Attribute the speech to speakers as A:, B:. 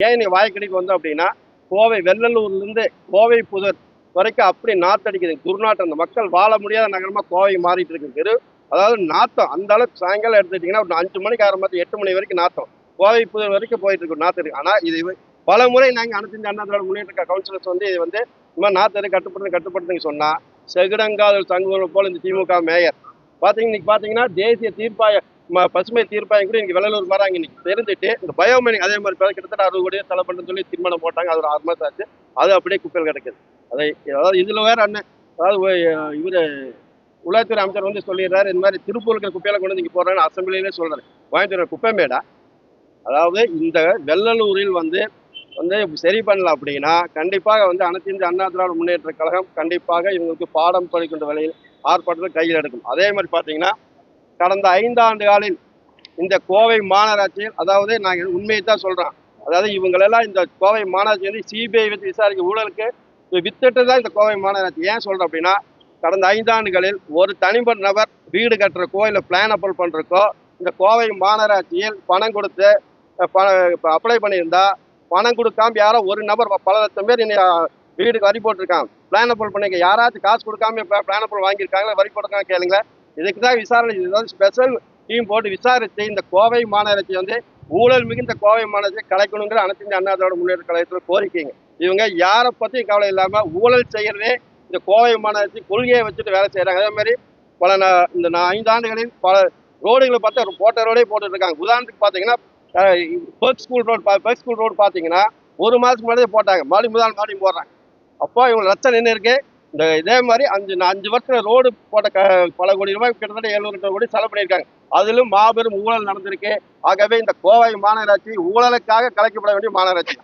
A: ஏன் நீ வாய்க்கடிக்கு வந்தோம் அப்படின்னா, கோவை வெள்ளலூர்லேருந்து கோவை புதர் வரைக்கும் அப்படி நாத்தடிக்குது. துர்நாற்றம். அந்த மக்கள் வாழ முடியாத நகரமா கோவை மாறிட்டு இருக்கு. அதாவது நாத்தம் அந்த அளவுக்கு சாயங்காலம் எடுத்துக்கிட்டீங்கன்னா ஒரு 5 மணிக்கு ஆரம்பிச்சு 8 மணி வரைக்கும் நாத்தம். கோவை புதர் வரைக்கும் போயிட்டு இருக்கு நாத்தம் இருக்கு. ஆனா இது பல முறை நாங்க அனைத்து இந்திய அண்ணா திராவிட முன்னேற்ற கவுன்சிலர்ஸ் வந்து இது வந்து இந்த மாதிரி நாத்தத்தை கட்டுப்படுத்துன்னு சொன்னா செகுடங்காதல் தங்குவது போல இந்த திமுக மேயர் பாத்தீங்கன்னா தேசிய தீர்ப்பாய பசுமை தீர்ப்பாயம் கூட இன்னைக்கு வெள்ளலூர் வராங்க. இன்னைக்கு தெரிஞ்சுட்டு இந்த பயோமேனிக் அதே மாதிரி கிட்டத்தட்ட 60 கோடியை செலவு பண்ணுன்னு சொல்லி தீர்மானம் போட்டாங்க. அது ஒரு 6 மாசம் ஆச்சு. அது அப்படியே குப்பையில் கிடக்குது. அதாவது இதுல வேற அண்ணன் அதாவது இவரு உள்துறை அமைச்சர் வந்து சொல்லிடுறாரு, இந்த மாதிரி திருப்பூருக்கு குப்பையில கொண்டு வந்து இங்க போடுறான்னு அசம்பிளிலே சொல்றாரு. கோயம்புத்தூர் குப்பை மேடா. அதாவது இந்த வெள்ளலூரில் வந்து சரி பண்ணல அப்படின்னா கண்டிப்பாக வந்து அனைத்து இந்திய அண்ணா திராவிட முன்னேற்ற கழகம் கண்டிப்பாக இவங்களுக்கு பாடம் படிக்கின்ற வேலையில் ஆர்ப்பாட்டத்தில் கையில் எடுக்கும். அதே மாதிரி பார்த்தீங்கன்னா கடந்த 5 ஆண்டு காலில் இந்த கோவை மாநகராட்சியில் அதாவது நாங்கள் உண்மையை தான் சொல்றோம். அதாவது இவங்களெல்லாம் இந்த கோவை மாநகராட்சி வந்து சிபிஐ வச்சு விசாரிக்க ஊழலுக்கு வித்துட்டு தான் இந்த கோவை மாநகராட்சி. ஏன் சொல்றோம் அப்படின்னா கடந்த 5 ஆண்டுகளில் ஒரு தனிப்பட்ட நபர் வீடு கட்டுறக்கோ இல்லை பிளான் அப்ரூவல் பண்றக்கோ இந்த கோவை மாநகராட்சியில் பணம் கொடுத்து அப்ளை பண்ணியிருந்தா பணம் கொடுக்காம யாரோ ஒரு நபர் பல லட்சம் பேர் வீடுக்கு வரி போட்டிருக்காங்க. பிளான் அப்ரூவல் பண்ணிக்க யாராச்சும் காசு கொடுக்காம பிளான் அப்ரூவல் வாங்கியிருக்காங்களா, வரி போட்டிருக்காங்க கேளுங்க. இதுக்கு தான் விசாரணை, இதுதான் ஸ்பெஷல் டீம் போட்டு விசாரித்து இந்த கோவை மாநகராட்சி வந்து ஊழல் மிகுந்த கோவை மாநகராட்சி கலைக்கணுங்கிற அனைத்து இந்திய அண்ணா திராவிட முன்னேற்ற கழகத்தில் கோரிக்கைங்க. இவங்க யாரை பற்றியும் கவலை இல்லாம ஊழல் செய்யறதே இந்த கோவை மாநகராட்சி கொள்கையை வச்சுட்டு வேலை செய்யறாங்க. அதே மாதிரி இந்த 5 ஆண்டுகளில் பல ரோடுகளை பார்த்தா போட்ட ரோடே போட்டுட்டு இருக்காங்க. உதாரணத்துக்கு பார்த்தீங்கன்னா பெர்க் ஸ்கூல் ரோடு பார்த்தீங்கன்னா 1 மாதத்துக்கு முன்னாடியே போட்டாங்க. மறுபடியும் போடுறாங்க. அப்போ இவங்க லட்சம் நின்று இருக்கு. இதே மாதிரி 5 வருஷத்துல ரோடு போட்ட பல கோடி ரூபாய் கிட்டத்தட்ட 700 கோடி செலவு பண்ணியிருக்காங்க. அதிலும் மாபெரும் ஊழல் நடந்திருக்கு. ஆகவே இந்த கோவை மாநகராட்சி ஊழலுக்காக கலைக்கப்பட வேண்டிய மாநகராட்சி.